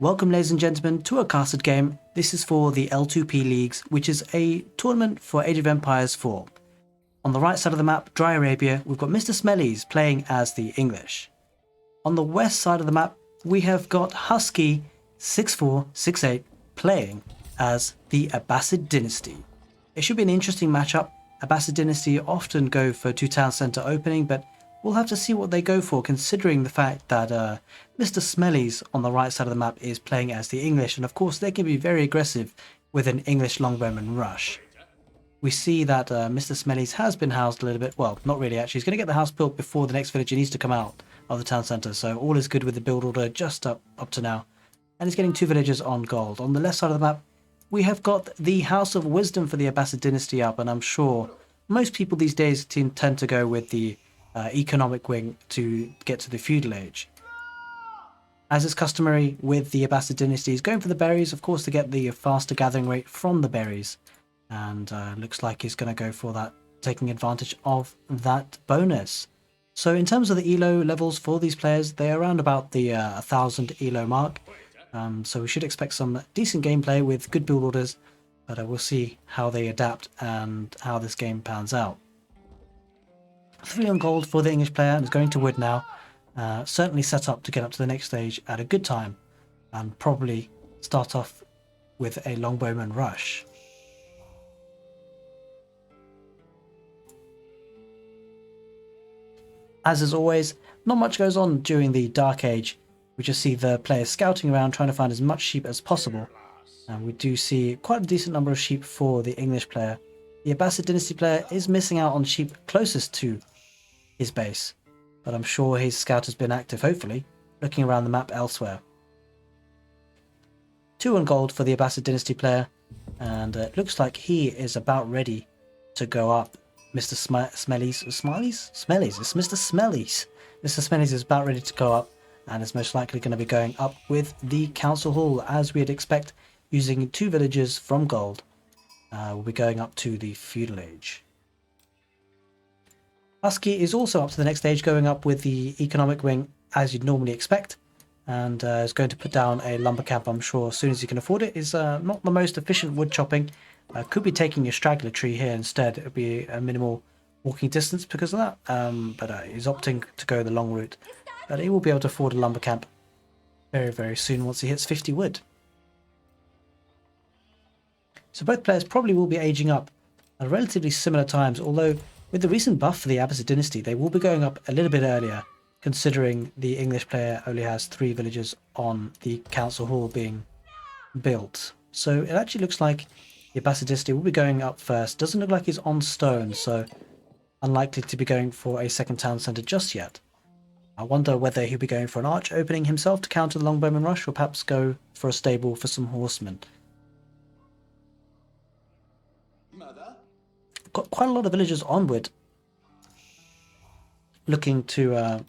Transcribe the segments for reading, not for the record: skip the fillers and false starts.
Welcome ladies and gentlemen to a casted game. This is for the L2P Leagues, which is a tournament for Age of Empires 4. On the right side of the map, Dry Arabia, we've got Mr. Smellies playing as the English. On the west side of the map, we have got Husky 6468 playing as the Abbasid dynasty. It should be an interesting matchup. Abbasid dynasty often go for two town centre opening, but we'll have to see what they go for, considering the fact that Mr. Smellies on the right side of the map is playing as the English, and of course they can be very aggressive with an English longbowman rush. We see that Mr. Smellies has been housed a little bit. Well, not really actually. He's going to get the house built before the next villager needs to come out of the town centre, so all is good with the build order just up to now. And he's getting two villagers on gold. On the left side of the map, we have got the House of Wisdom for the Abbasid dynasty up, and I'm sure most people these days tend to go with the economic wing to get to the feudal age. As is customary with the Abbasid dynasty, he's going for the berries, of course, to get the faster gathering rate from the berries. And looks like he's going to go for that, taking advantage of that bonus. So in terms of the ELO levels for these players, they're around about the 1000 ELO mark. So we should expect some decent gameplay with good build orders, but we'll see how they adapt and how this game pans out. 3 on gold for the English player, and is going to wood now. Certainly set up to get up to the next stage at a good time, and probably start off with a longbowman rush. As is always, not much goes on during the Dark Age. We just see the players scouting around, trying to find as much sheep as possible. And we do see quite a decent number of sheep for the English player. The Abbasid dynasty player is missing out on sheep closest to his base, but I'm sure his scout has been active, hopefully, looking around the map elsewhere. 2 on gold for the Abbasid dynasty player, and it looks like he is about ready to go up. Mr. Smellies, it's Mr. Smellies. Mr. Smellies is about ready to go up, and is most likely going to be going up with the council hall, as we'd expect, using 2 villagers from gold. We'll be going up to the feudal age. Husky is also up to the next stage, going up with the economic wing as you'd normally expect, and is going to put down a lumber camp, I'm sure, as soon as he can afford it. Is not the most efficient wood chopping. Could be taking a straggler tree here instead. It would be a minimal walking distance because of that, but he's opting to go the long route. But he will be able to afford a lumber camp very, very soon once he hits 50 wood. So both players probably will be aging up at relatively similar times, although with the recent buff for the Abbasid dynasty, they will be going up a little bit earlier, considering the English player only has 3 villagers on the council hall being built. So it actually looks like the Abbasid dynasty will be going up first. Doesn't look like he's on stone, so unlikely to be going for a second town centre just yet. I wonder whether he'll be going for an arch opening himself to counter the longbowman rush, or perhaps go for a stable for some horsemen. Got quite a lot of villagers onward, looking to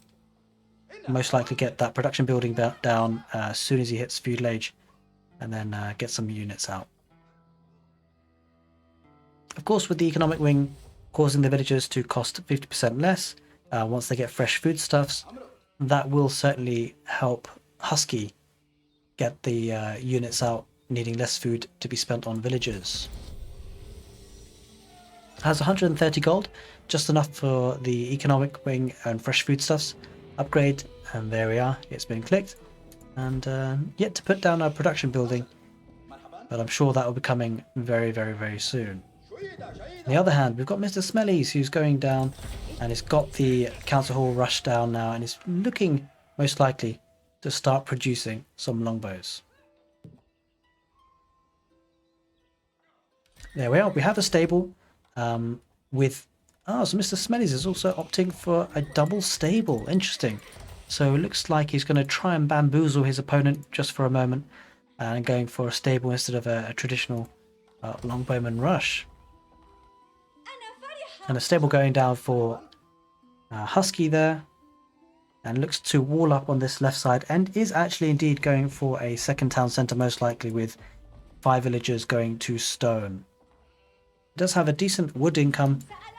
most likely get that production building down as soon as he hits feudal age, and then get some units out. Of course, with the economic wing causing the villagers to cost 50% less once they get fresh foodstuffs, that will certainly help Husky get the units out, needing less food to be spent on villagers. Has 130 gold, just enough for the economic wing and fresh foodstuffs upgrade, and there we are, it's been clicked, and yet to put down our production building, but I'm sure that will be coming very, very, very soon. On the other hand, we've got Mr. Smellies, who's going down, and he's got the council hall rushed down now, and is looking most likely to start producing some longbows. There we are, we have a stable. So Mr. Smellies is also opting for a double stable. Interesting. So it looks like he's going to try and bamboozle his opponent just for a moment, and going for a stable instead of a traditional longbowman rush. And a stable going down for Husky there, and looks to wall up on this left side, and is actually indeed going for a second town centre, most likely with 5 villagers going to stone. Does have a decent wood income,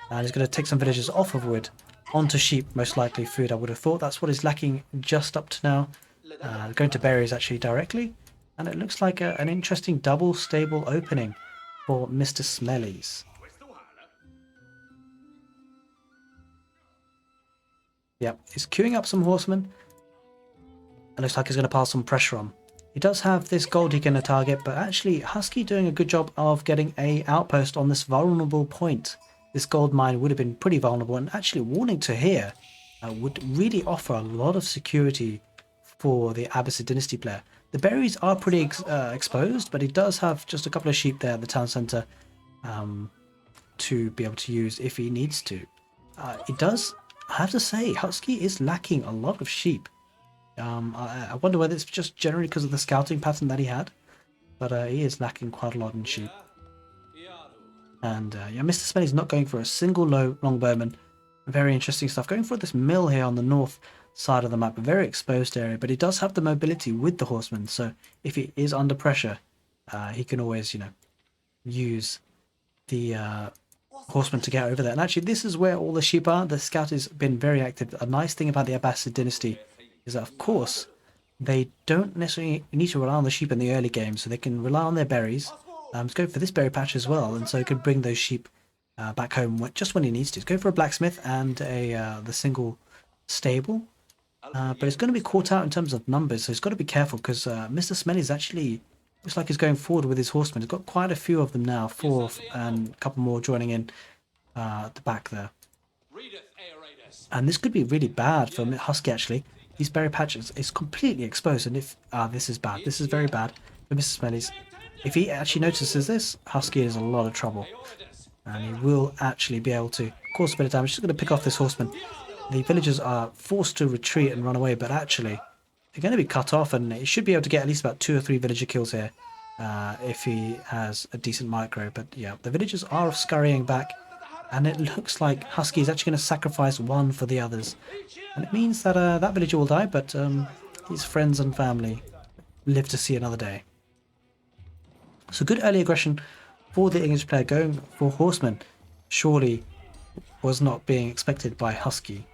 and he's going to take some villagers off of wood onto sheep, most likely food. I would have thought that's what is lacking just up to now. Going to berries actually directly, and it looks like an interesting double stable opening for Mr. Smellies. Yep, he's queuing up some horsemen. It looks like he's going to pass some pressure on. He does have this gold he can target, but actually Husky doing a good job of getting a outpost on this vulnerable point. This gold mine would have been pretty vulnerable, and actually warning to here would really offer a lot of security for the Abbasid dynasty player. The berries are pretty exposed, but he does have just a couple of sheep there at the town centre to be able to use if he needs to. It does, I have to say, Husky is lacking a lot of sheep. I wonder whether it's just generally because of the scouting pattern that he had, but he is lacking quite a lot in sheep. And yeah, Mr. Smelly's not going for a single longbowman. Very interesting stuff. Going for this mill here on the north side of the map, a very exposed area, but he does have the mobility with the horseman, so if he is under pressure, he can always, you know, use the horseman to get over there. And actually, this is where all the sheep are. The scout has been very active. A nice thing about the Abbasid dynasty is that, of course, they don't necessarily need to rely on the sheep in the early game, so they can rely on their berries. Let's go for this berry patch as well, and so he could bring those sheep back home just when he needs to. Let's go for a blacksmith and the single stable. But it's going to be caught out in terms of numbers, so he's got to be careful because Mr. Smelly's actually looks like he's going forward with his horsemen. He's got quite a few of them now, 4 and a couple more joining in at the back there. And this could be really bad for Husky actually. These berry patches is completely exposed, and if this is bad, this is very bad for Mr. Smelly's. If he actually notices this, Husky is in a lot of trouble, and he will actually be able to cause a bit of damage. Just going to pick off this horseman. The villagers are forced to retreat and run away, but actually they're going to be cut off, and he should be able to get at least about 2 or 3 villager kills here if he has a decent micro. But yeah, the villagers are scurrying back, and it looks like Husky is actually going to sacrifice one for the others. And it means that that villager will die, but his friends and family live to see another day. So good early aggression for the English player. Going for horsemen surely was not being expected by Husky.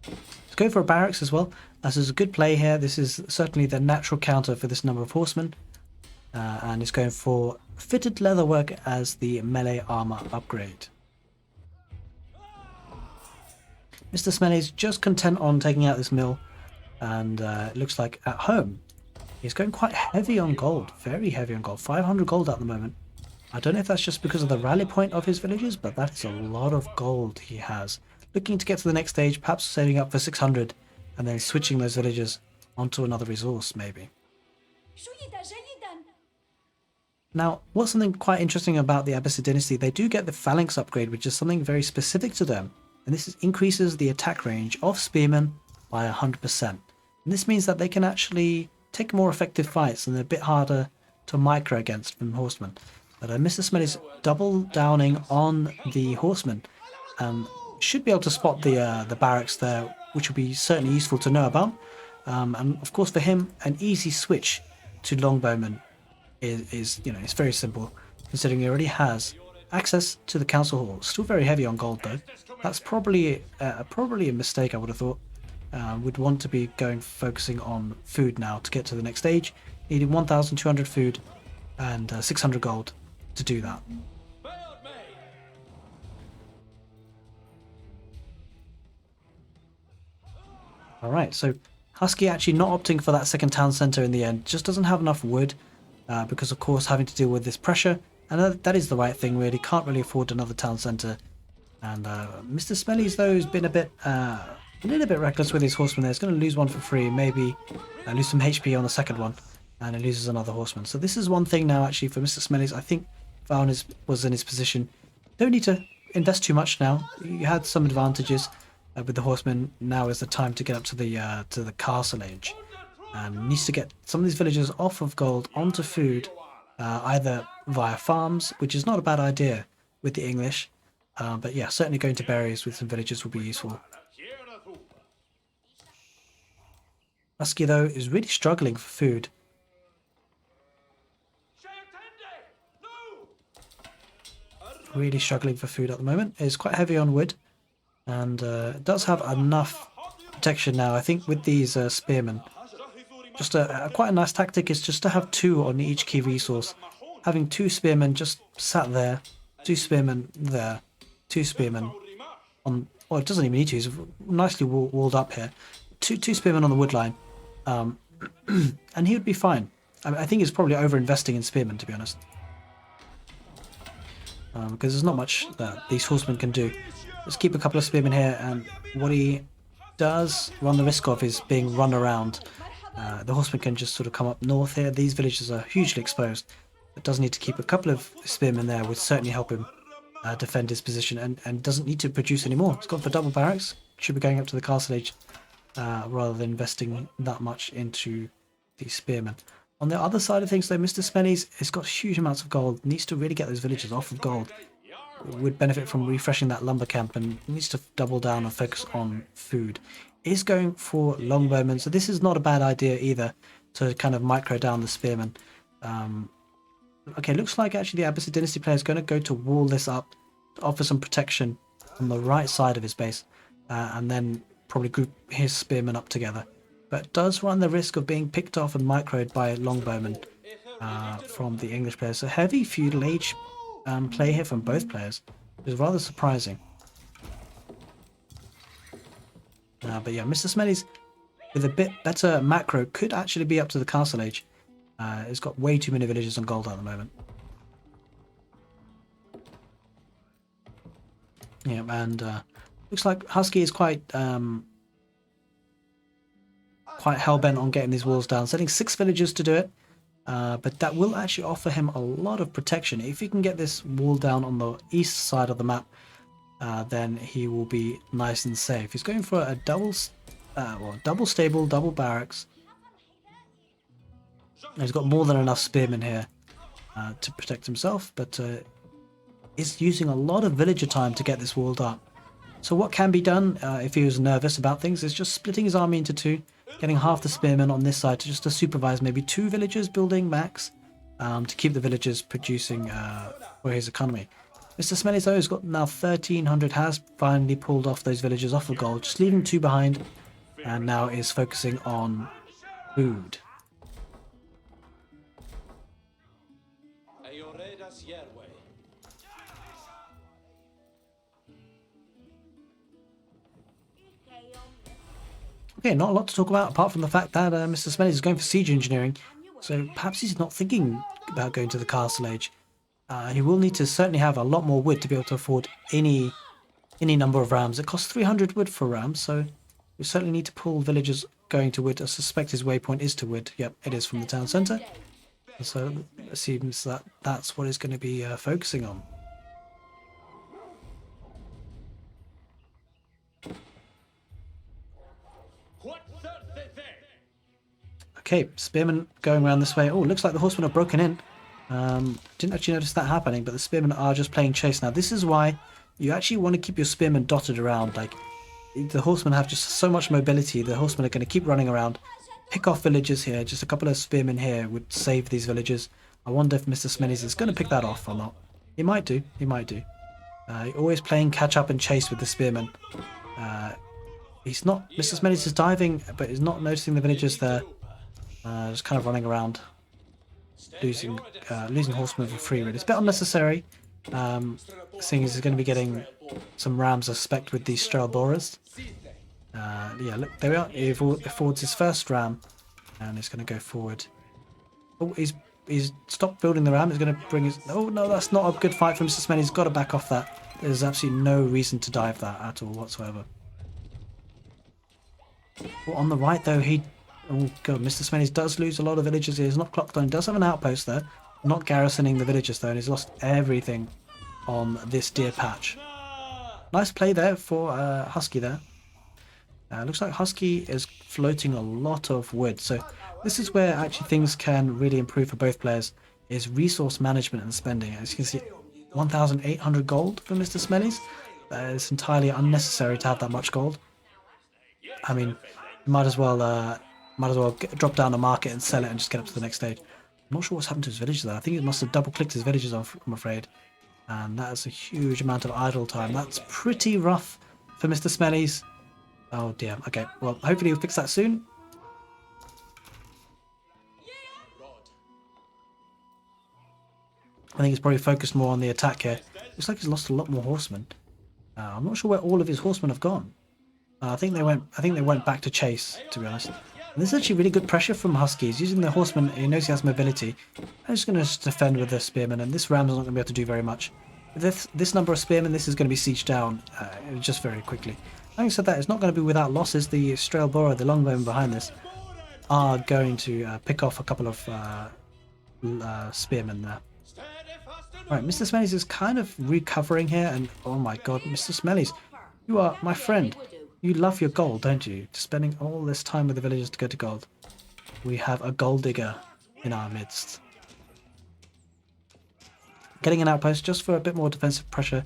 Let's go for a barracks as well. This is a good play here. This is certainly the natural counter for this number of horsemen. And it's going for fitted leatherwork as the melee armor upgrade. Mr. Smelly's just content on taking out this mill, and it looks like at home he's going quite heavy on gold, very heavy on gold, 500 gold at the moment. I don't know if that's just because of the rally point of his villagers, but that is a lot of gold he has. Looking to get to the next stage, perhaps saving up for 600 and then switching those villagers onto another resource maybe. Now, what's something quite interesting about the Abbasid dynasty, they do get the phalanx upgrade, which is something very specific to them. And this increases the attack range of spearmen by 100%. And this means that they can actually take more effective fights, and they're a bit harder to micro against from horsemen. But Mr. Smith is double downing on the horsemen. Should be able to spot the barracks there, which will be certainly useful to know about. And of course for him, an easy switch to longbowman is you know, it's very simple, considering he already has access to the council hall. Still very heavy on gold though. That's probably a mistake, I would have thought. Would want to be focusing on food now to get to the next stage. Needing 1,200 food and 600 gold to do that. Alright, so Husky actually not opting for that second town centre in the end. Just doesn't have enough wood because of course having to deal with this pressure. And that is the right thing really. Can't really afford another town centre. And Mr. Smellies though has been a little bit reckless with his horseman there. He's going to lose one for free, maybe lose some HP on the second one, and he loses another horseman. So this is one thing now actually for Mr. Smellies. I think Vaughan was in his position. Don't need to invest too much now. You had some advantages with the horsemen. Now is the time to get up to the castle age, and needs to get some of these villagers off of gold onto food, either via farms, which is not a bad idea with the English, but yeah, certainly going to berries with some villagers will be useful. Husky though is really struggling for food. Really struggling for food at the moment. It's quite heavy on wood, and does have enough protection now. I think with these spearmen, just quite a nice tactic is just to have 2 on each key resource. Having 2 spearmen just sat there, 2 spearmen there, 2 spearmen on. Well, it doesn't even need to. He's nicely walled up here. Two spearmen on the wood line, and he would be fine. I think he's probably over-investing in spearmen, to be honest, because there's not much that these horsemen can do. Just keep a couple of spearmen here, and what he does run the risk of is being run around. The horsemen can just sort of come up north here. These villages are hugely exposed. It does need to keep a couple of spearmen there, would certainly help him defend his position, and doesn't need to produce anymore. It's gone for double barracks. Should be going up to the castle age rather than investing that much into the spearmen. On the other side of things, though, Mr. Smellies has got huge amounts of gold. Needs to really get those villages off of gold. Would benefit from refreshing that lumber camp, and needs to double down and focus on food. Is going for longbowmen, so this is not a bad idea either, to kind of micro down the spearmen. Okay, looks like actually the Abbasid dynasty player is going to go to wall this up, to offer some protection on the right side of his base, and then probably group his spearmen up together. But does run the risk of being picked off and microed by longbowmen from the English players. So heavy feudal age play here from both players, which is rather surprising. But yeah, Mr. Smellies with a bit better macro could actually be up to the castle age. It's got way too many villages on gold at the moment. Yeah, and looks like Husky is quite hell-bent on getting these walls down, sending 6 villagers to do it. But that will actually offer him a lot of protection. If he can get this wall down on the east side of the map, then he will be nice and safe. He's going for a double stable, double barracks. He's got more than enough spearmen here to protect himself, but is using a lot of villager time to get this walled up. So what can be done if he was nervous about things is just splitting his army into 2, getting half the spearmen on this side to supervise maybe 2 villagers building max to keep the villagers producing for his economy. Mr. Smellies though has got now 1300, has finally pulled off those villagers off of gold, just leaving 2 behind, and now is focusing on food. Okay, not a lot to talk about apart from the fact that Mr. Smellies is going for siege engineering, so perhaps he's not thinking about going to the castle age. He will need to certainly have a lot more wood to be able to afford any number of rams. It costs 300 wood for rams, so we certainly need to pull villagers going to wood. I suspect his waypoint is to wood. Yep, it is from the town centre. So it seems that that's what he's going to be focusing on. Okay, spearmen going around this way. Oh, looks like the horsemen are broken in. Didn't actually notice that happening, but the spearmen are just playing chase now. This is why you actually want to keep your spearmen dotted around. Like, the horsemen have just so much mobility. The horsemen are going to keep running around, pick off villagers here. Just a couple of spearmen here would save these villagers. I wonder if Mr. Smellies is going to pick that off or not. He might do. He might do. Always playing catch up and chase with the spearmen. He's not. Mr. Smellies is diving, but he's not noticing the villagers there. Just kind of running around, losing horsemen for free. Really, it's a bit unnecessary. Seeing as he's going to be getting some rams, I suspect, with these Strelboras. Yeah, look, there we are. He affords his first ram, and he's going to go forward. Oh, he's stopped building the ram. He's going to bring his. Oh no, that's not a good fight for Mr. Smellies. He's got to back off that. There's absolutely no reason to dive that at all whatsoever. Well, on the right though, oh god, Mr. Smellies does lose a lot of villagers here. He's not clocked on. He does have an outpost there. Not garrisoning the villagers though, and he's lost everything on this deer patch. Nice play there for Husky there. Looks like Husky is floating a lot of wood. So this is where actually things can really improve for both players, is resource management and spending. As you can see, 1,800 gold for Mr. Smellies. It's entirely unnecessary to have that much gold. I mean, you might as well drop down a market and sell it and just get up to the next stage. I'm not sure what's happened to his villagers there. I think it must have double-clicked his villagers off, I'm afraid. And that is a huge amount of idle time. That's pretty rough for Mr. Smellies. Oh dear. Okay, well, hopefully he'll fix that soon. I think he's probably focused more on the attack here. Looks like he's lost a lot more horsemen. I'm not sure where all of his horsemen have gone. I think they went back to chase, to be honest. And this is actually really good pressure from Husky. He's using the horseman. He knows he has mobility. I'm just going to defend with the spearmen, and this ram's not going to be able to do very much. With this number of spearmen, this is going to be sieged down just very quickly. Having said that, it's not going to be without losses. The Strailborough, the longbowmen behind this, are going to pick off a couple of spearmen there. Right, Mr. Smellies is kind of recovering here, and oh my god, Mr. Smellies, you are my friend. You love your gold, don't you? Spending all this time with the villagers to go to gold. We have a gold digger in our midst. Getting an outpost just for a bit more defensive pressure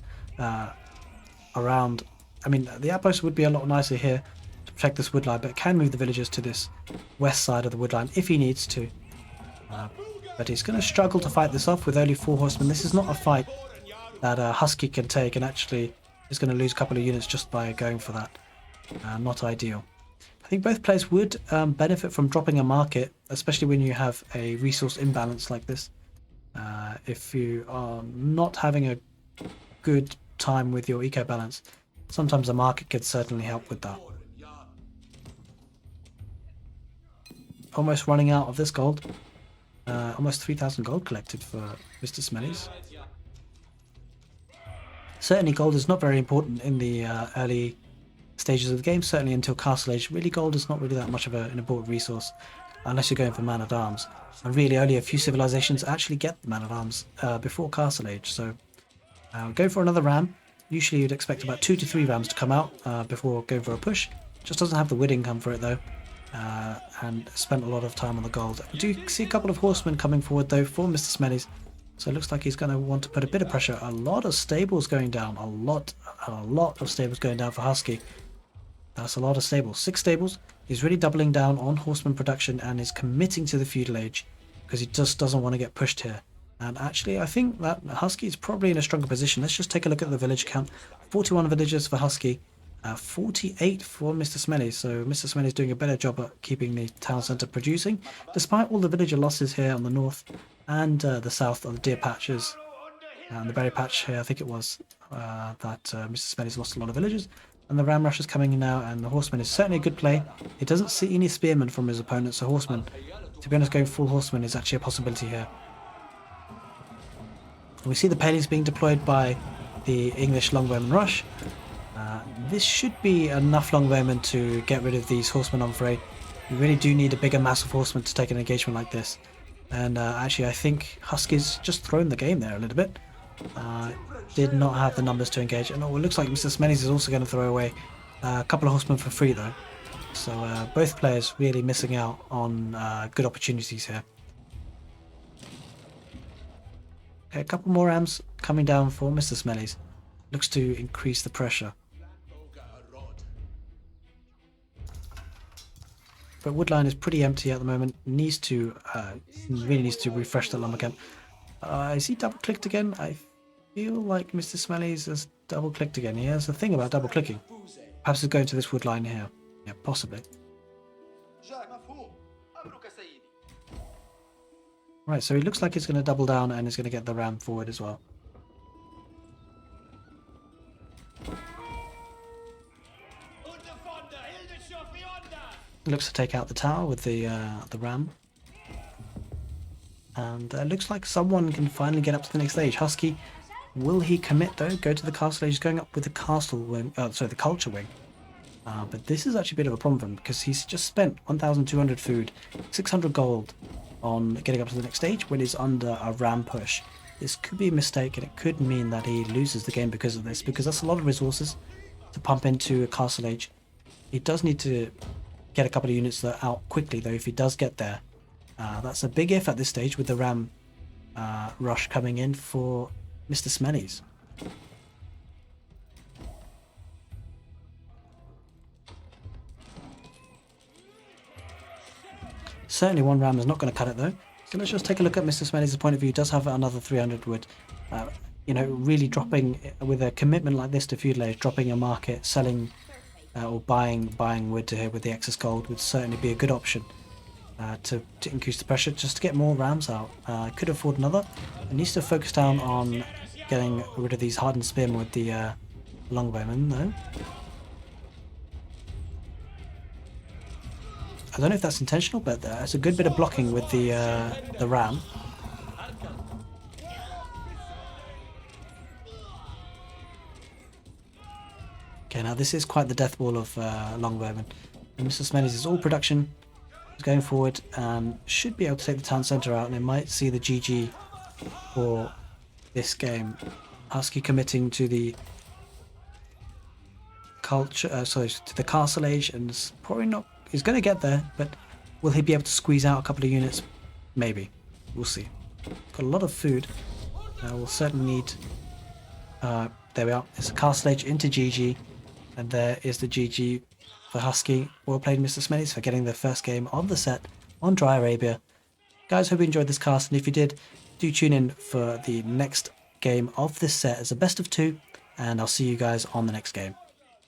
around. I mean, the outpost would be a lot nicer here to protect this wood line, but it can move the villagers to this west side of the wood line if he needs to. But he's going to struggle to fight this off with only 4 horsemen. This is not a fight that Husky can take, and actually is going to lose a couple of units just by going for that. Not ideal. I think both players would benefit from dropping a market, especially when you have a resource imbalance like this. If you are not having a good time with your eco balance, sometimes a market could certainly help with that. Almost running out of this gold. Almost 3,000 gold collected for Mr. Smellies. Certainly gold is not very important in the early stages of the game, certainly until Castle Age. Really, gold is not really that much of an important resource unless you're going for man-at-arms. And really only a few civilizations actually get the man-at-arms before Castle Age. So go for another ram. Usually you'd expect about 2 to 3 rams to come out before going for a push. Just doesn't have the wood income for it though. And spent a lot of time on the gold. I do see a couple of horsemen coming forward though for Mr. Smellies, so it looks like he's going to want to put a bit of pressure. A lot of stables going down, a lot of stables going down for Husky. That's a lot of stables. 6 stables. He's really doubling down on horseman production and is committing to the feudal age because he just doesn't want to get pushed here. And actually I think that Husky is probably in a stronger position. Let's just take a look at the village count. 41 villagers for Husky. 48 for Mr. Smellies, so Mr. Smellies doing a better job at keeping the town centre producing, despite all the villager losses here on the north and the south of the deer patches and the berry patch here. I think it was that Mr. Smellies lost a lot of villagers, and the ram rush is coming in now, and the horseman is certainly a good play. He doesn't see any spearmen from his opponent, so horseman, to be honest, going full horseman is actually a possibility here. We see the palings being deployed by the English longbowman rush. This should be enough longbowmen to get rid of these horsemen, I'm afraid. You really do need a bigger mass of horsemen to take an engagement like this. And actually I think Husky's just thrown the game there a little bit. Did not have the numbers to engage. And it looks like Mr. Smellies is also going to throw away a couple of horsemen for free though. So both players really missing out on good opportunities here. Okay, a couple more rams coming down for Mr. Smellies. Looks to increase the pressure. But woodline is pretty empty at the moment. Needs to really needs to refresh the lumber camp. Is he double clicked again? I feel like Mr. Smellies has double clicked again. He has a thing about double clicking. Perhaps he's going to this woodline here. Yeah, possibly. Right, so he looks like he's going to double down and he's going to get the ram forward as well. Looks to take out the tower with the ram. And looks like someone can finally get up to the next stage. Husky, will he commit though? Go to the castle age. He's going up with the castle wing, sorry, the culture wing. But this is actually a bit of a problem for him because he's just spent 1,200 food, 600 gold on getting up to the next stage when he's under a ram push. This could be a mistake and it could mean that he loses the game because of this, because that's a lot of resources to pump into a castle age. He does need to get a couple of units that are out quickly though if he does get there. That's a big if at this stage with the ram rush coming in for Mr. Smellies. Certainly one ram is not going to cut it though. So let's just take a look at Mr. Smellies' point of view. He does have another 300 wood. You know, really dropping with a commitment like this to feudal age, dropping a market, selling or buying wood here with the excess gold would certainly be a good option to increase the pressure, just to get more rams out. I could afford another. I need to focus down on getting rid of these hardened spearmen with the longbowmen, though. I don't know if that's intentional, but it's a good bit of blocking with the ram. Okay, now this is quite the death wall of longbowmen. And Mr. Smellies is all production. He's going forward and should be able to take the town centre out, and it might see the GG for this game. Husky committing to the culture, to the castle age, and it's probably not. He's going to get there, but will he be able to squeeze out a couple of units? Maybe. We'll see. Got a lot of food. We'll certainly need. There we are. It's a castle age into GG, and there is the GG for Husky. Well played, Mr. Smellies, for getting the first game of the set on Dry Arabia. Guys, hope you enjoyed this cast, and if you did, do tune in for the next game of this set as a best of 2, and I'll see you guys on the next game.